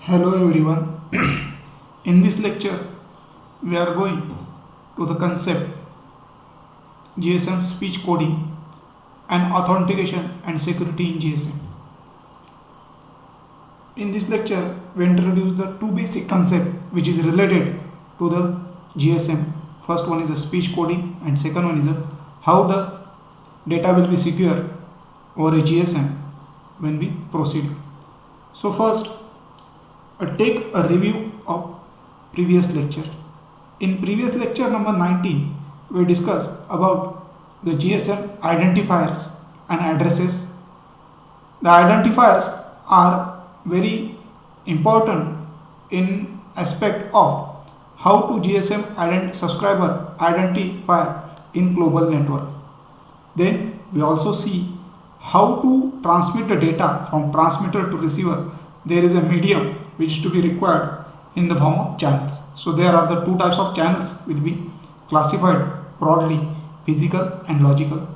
Hello everyone. In this lecture, we are going to the concept GSM speech coding and authentication and security in GSM. In this lecture, we introduce the two basic concepts which is related to the GSM. First one is a speech coding and second one is a how the data will be secure over a GSM when we proceed. So first, take a review of previous lecture. In previous lecture number 19, we discussed about the GSM identifiers and addresses. The identifiers are very important in aspect of how to GSM subscriber identify in global network. Then we also see how to transmit the data from transmitter to receiver. There is a medium which is to be required in the form of channels. So there are the two types of channels will be classified broadly, physical and logical.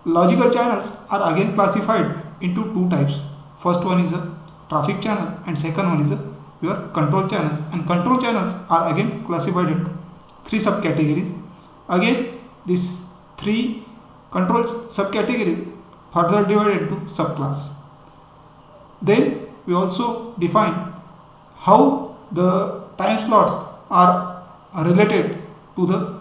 Logical channels are again classified into two types. First one is a traffic channel and second one is a your control channels, and control channels are again classified into three subcategories. Again these three control subcategories further divided into subclass. Then we also define how the time slots are related to the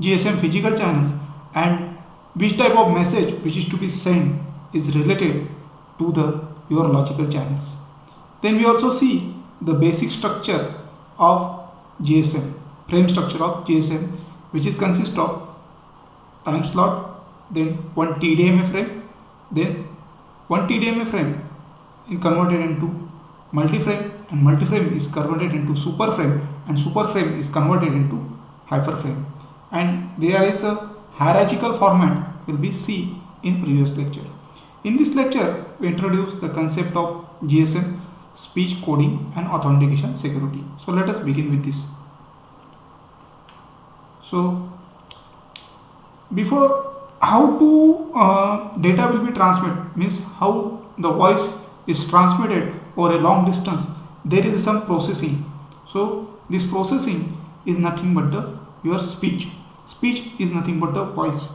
GSM physical channels and which type of message which is to be sent is related to the your logical channels. Then we also see the basic structure of GSM, frame structure of GSM, which is consist of time slot, then one TDMA frame, then one TDMA frame is converted into multi-frame, and multi-frame is converted into super frame, and super frame is converted into hyperframe. And there is a hierarchical format will be see in previous lecture. In this lecture, we introduce the concept of GSM speech coding and authentication security. So let us begin with this. So before how to data will be transmitted means how the voice is transmitted over a long distance, there is some processing. So this processing is nothing but the your speech is nothing but the voice.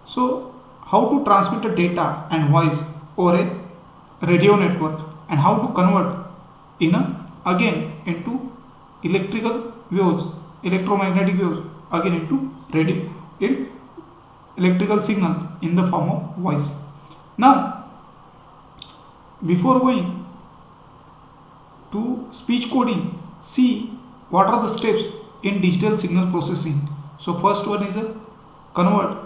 So how to transmit the data and voice over a radio network and how to convert in a again into electrical waves, electromagnetic waves again into radio in electrical signal in the form of voice. Now before going to speech coding, see what are the steps in digital signal processing. So first one is a convert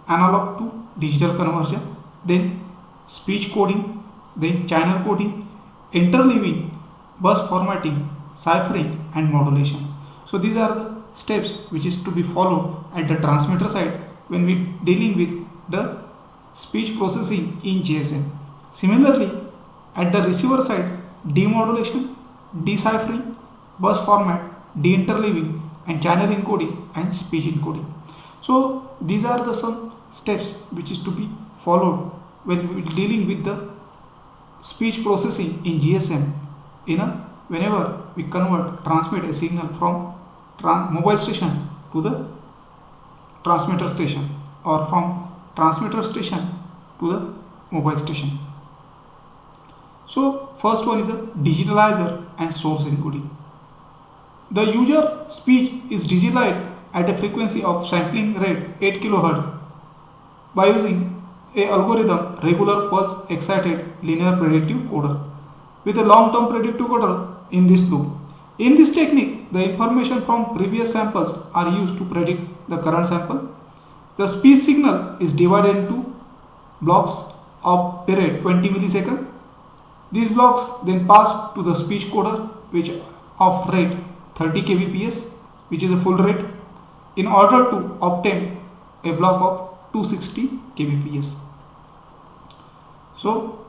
analog to digital conversion, then speech coding, then channel coding, interleaving, bus formatting, ciphering and modulation. So these are the steps which is to be followed at the transmitter side when we dealing with the speech processing in GSM. Similarly, at the receiver side, demodulation, deciphering, bus format, deinterleaving and channel encoding and speech encoding. So these are the some steps which is to be followed when we dealing with the speech processing in GSM. Whenever we transmit a signal from mobile station to the transmitter station or from transmitter station to the mobile station. So first one is a digitalizer and source encoding. The user speech is digitalized at a frequency of sampling rate 8 kHz by using a algorithm regular pulse excited linear predictive coder with a long term predictive coder in this loop. In this technique, the information from previous samples are used to predict the current sample. The speech signal is divided into blocks of period 20 milliseconds. These blocks then pass to the speech coder which of rate 30 kbps, which is a full rate, in order to obtain a block of 260 kbps. So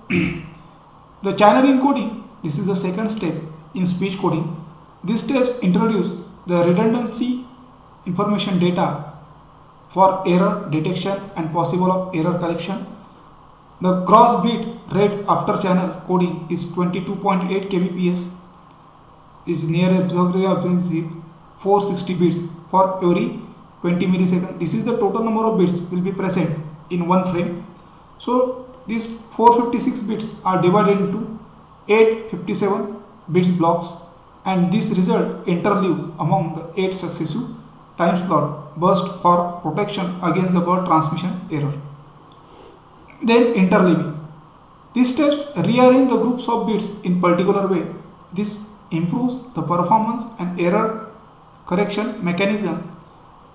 the channel encoding, this is the second step in speech coding. This step introduces the redundancy information data for error detection and possible of error correction. The gross bit rate after channel coding is 22.8 kbps is near absolute frequency 460 bits for every 20 milliseconds. This is the total number of bits will be present in one frame. So these 456 bits are divided into 857 bits blocks, and this result interleave among the 8 successive time slot burst for protection against the bird transmission error. Then interleaving. These steps rearrange the groups of bits in particular way. This improves the performance and error correction mechanism.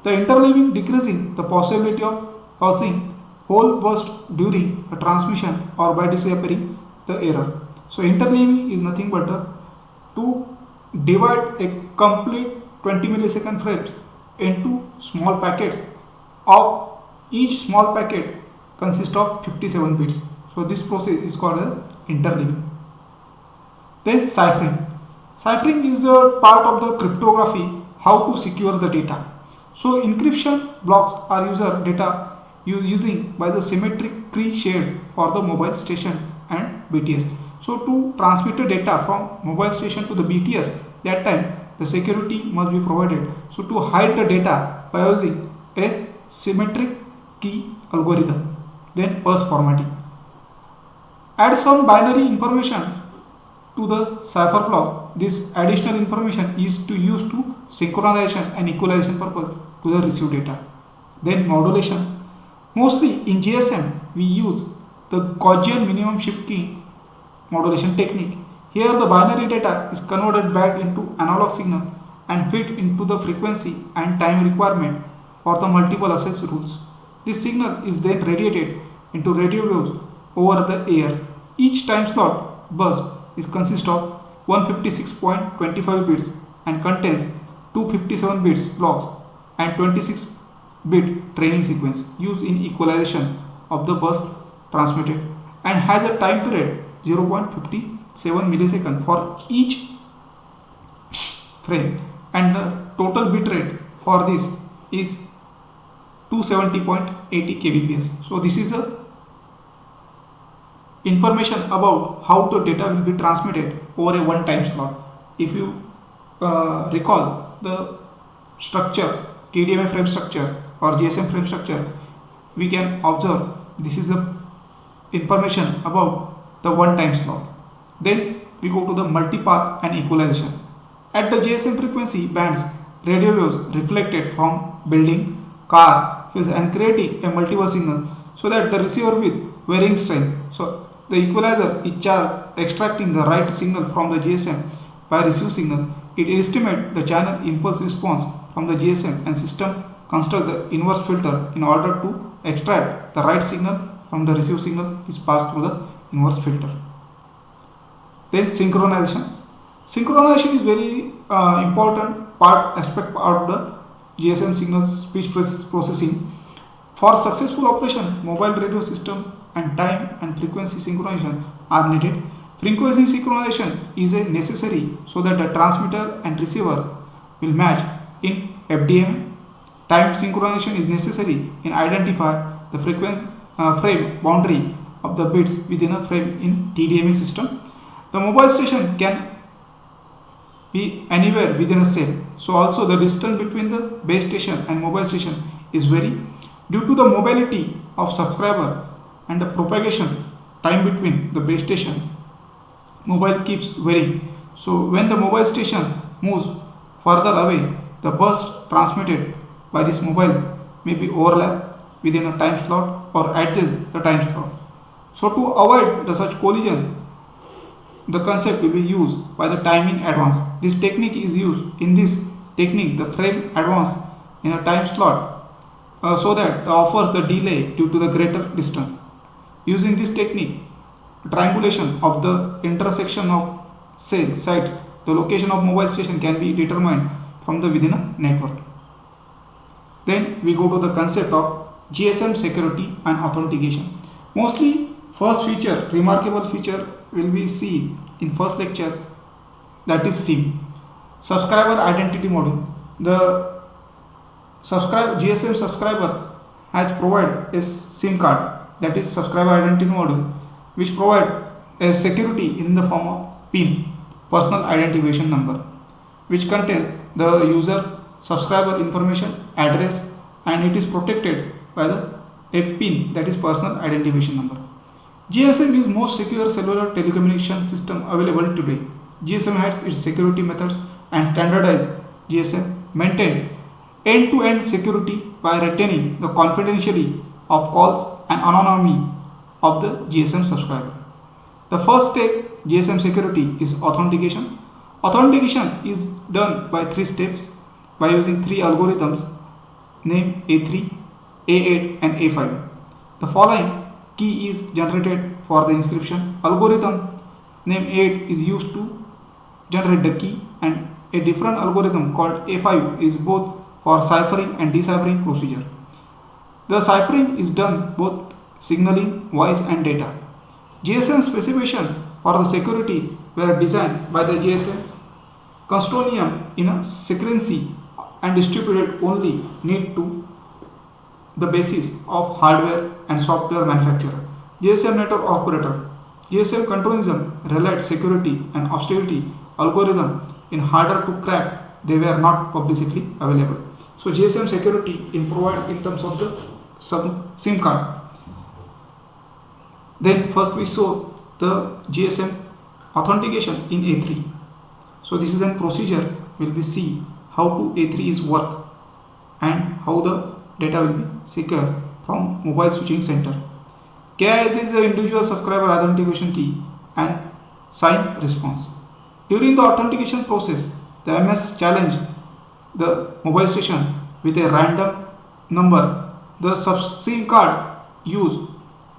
The interleaving decreasing the possibility of causing whole burst during a transmission or by disappearing the error. So interleaving is nothing but to divide a complete 20 millisecond frames into small packets. Of each small packet consists of 57 bits. So this process is called as interleaving. Then ciphering. Ciphering is a part of the cryptography, how to secure the data. So encryption blocks are user data using by the symmetric key shared for the mobile station and BTS. So to transmit the data from mobile station to the BTS, that time the security must be provided. So to hide the data by using a symmetric key algorithm. Then bus formatting. Add some binary information to the cipher block. This additional information is to use to synchronization and equalization purpose to the received data. Then modulation. Mostly in GSM we use the Gaussian minimum shift key modulation technique. Here the binary data is converted back into analog signal and fit into the frequency and time requirement for the multiple access rules. This signal is then radiated into radio waves over the air. Each time slot burst is consists of 156.25 bits and contains 257 bits blocks and 26 bit training sequence used in equalization of the burst transmitted, and has a time period 0.57 millisecond for each frame, and the total bit rate for this is 270.80 kbps. So this is a information about how the data will be transmitted over a one time slot. If you recall the structure, TDMA frame structure or GSM frame structure, we can observe this is the information about the one time slot. Then we go to the multipath and equalization. At the GSM frequency bands, radio waves reflected from building, car, hills and creating a multiple signal so that the receiver with varying strength. So the equalizer is charged extracting the right signal from the GSM by received signal. It estimates the channel impulse response from the GSM, and system construct the inverse filter in order to extract the right signal from the received signal is passed through the inverse filter. Then synchronization. Synchronization is very important aspect of the GSM signal speech processing. For successful operation, mobile radio system and time and frequency synchronization are needed. Frequency synchronization is a necessary so that the transmitter and receiver will match in FDM. Time synchronization is necessary in identify the frequency frame boundary of the bits within a frame in TDMA system. The mobile station can be anywhere within a cell. So also the distance between the base station and mobile station is vary. Due to the mobility of subscriber and the propagation time between the base station, mobile keeps varying. So when the mobile station moves further away, the burst transmitted by this mobile may be overlap within a time slot or adjust the time slot. So to avoid the such collision, the concept will be used by the timing advance. This technique is used. In this technique, the frame advance in a time slot so that offers the delay due to the greater distance. Using this technique, triangulation of the intersection of cell sites, the location of mobile station can be determined from the within a network. Then we go to the concept of GSM security and authentication. Mostly first feature, remarkable feature will be seen in first lecture, that is SIM, subscriber identity module. The GSM subscriber has provided a SIM card, that is subscriber identity module, which provide a security in the form of PIN, personal identification number. which contains the user subscriber information, address, and it is protected by a PIN, that is personal identification number. GSM is most secure cellular telecommunication system available today. GSM has its security methods and standardized GSM maintain end-to-end security by retaining the confidentiality of calls and anonymity of the GSM subscriber. The first step GSM security is authentication. Authentication is done by 3 steps by using 3 algorithms named A3, A8 and A5. The following key is generated for the inscription. Algorithm named A8 is used to generate the key, and a different algorithm called A5 is both for ciphering and deciphering procedure. The ciphering is done both signaling voice and data. GSM specification for the security were designed by the GSM consortium in a secrecy and distributed only need to the basis of hardware and software manufacturer. GSM network operator. GSM controlism relied security and obscurity algorithm in harder to crack. They were not publicly available. So GSM security in provide in terms of the SIM card. Then first we saw the GSM authentication in A3. So this is a procedure will be see how to A3 is work and how the data will be secure from mobile switching center. KID is the individual subscriber identification key and sign response. During the authentication process, the MS challenge the mobile station with a random number. The SIM card use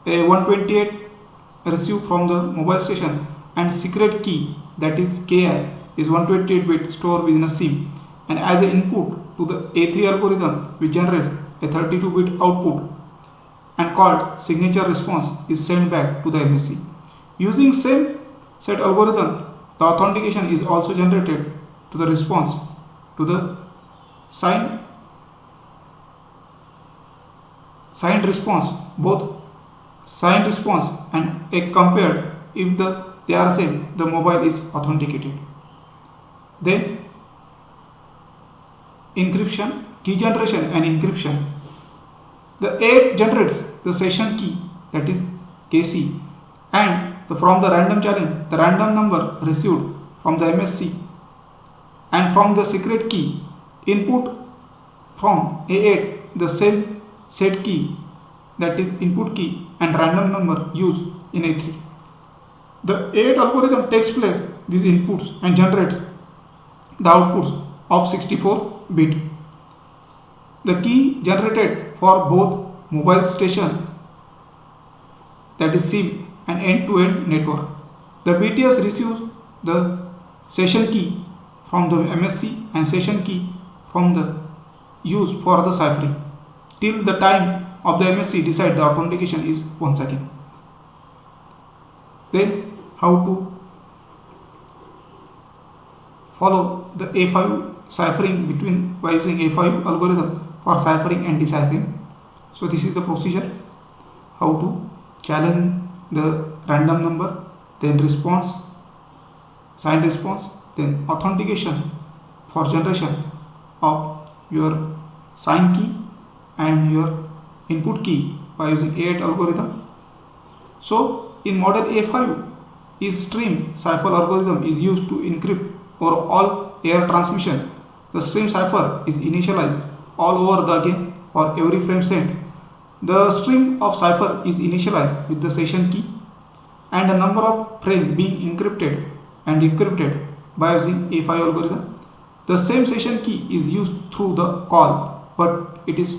a 128 received from the mobile station and secret key, that is KI, is 128 bit stored within a SIM, and as an input to the A3 algorithm which generates a 32 bit output and called signature response is sent back to the MSC. Using same set algorithm, the authentication is also generated to the response to the signed response, both signed response and a compared if they are same, the mobile is authenticated. Then encryption, key generation and encryption. The A8 generates the session key, that is KC, and from the random challenge the random number received from the MSC, and from the secret key input from A8 the same set key, that is input key and random number used in A3. The A8 algorithm takes place these inputs and generates the outputs of 64 bit. The key generated for both mobile station, that is SIM, and end-to-end network. The BTS receives the session key from the MSC and session key from the use for the ciphering till the time of the MSC decide the authentication is 1 second. Then how to follow the A5 ciphering between by using A5 algorithm for ciphering and deciphering. So this is the procedure how to challenge the random number, then response, signed response, then authentication for generation of your sign key and your input key by using A8 algorithm. So in model A5 is stream cipher algorithm is used to encrypt over all air transmission. The stream cipher is initialized all over the again for every frame sent. The stream of cipher is initialized with the session key and the number of frame being encrypted and decrypted by using A5 algorithm. The same session key is used through the call, but it is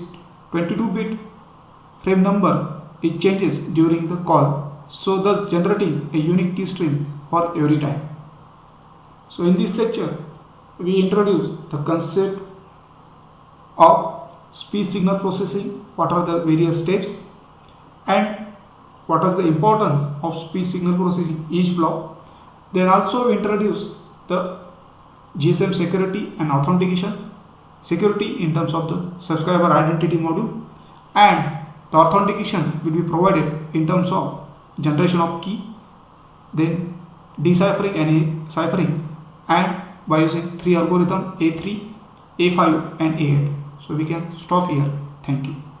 22-bit frame number. It changes during the call, so thus generating a unique key stream for every time. So in this lecture, we introduce the concept of speech signal processing, what are the various steps and what is the importance of speech signal processing each block. Then also we introduce the GSM security and authentication, security in terms of the subscriber identity module, and the authentication will be provided in terms of generation of key, then deciphering and ciphering, and by using three algorithm A3, A5 and A8. So we can stop here. Thank you.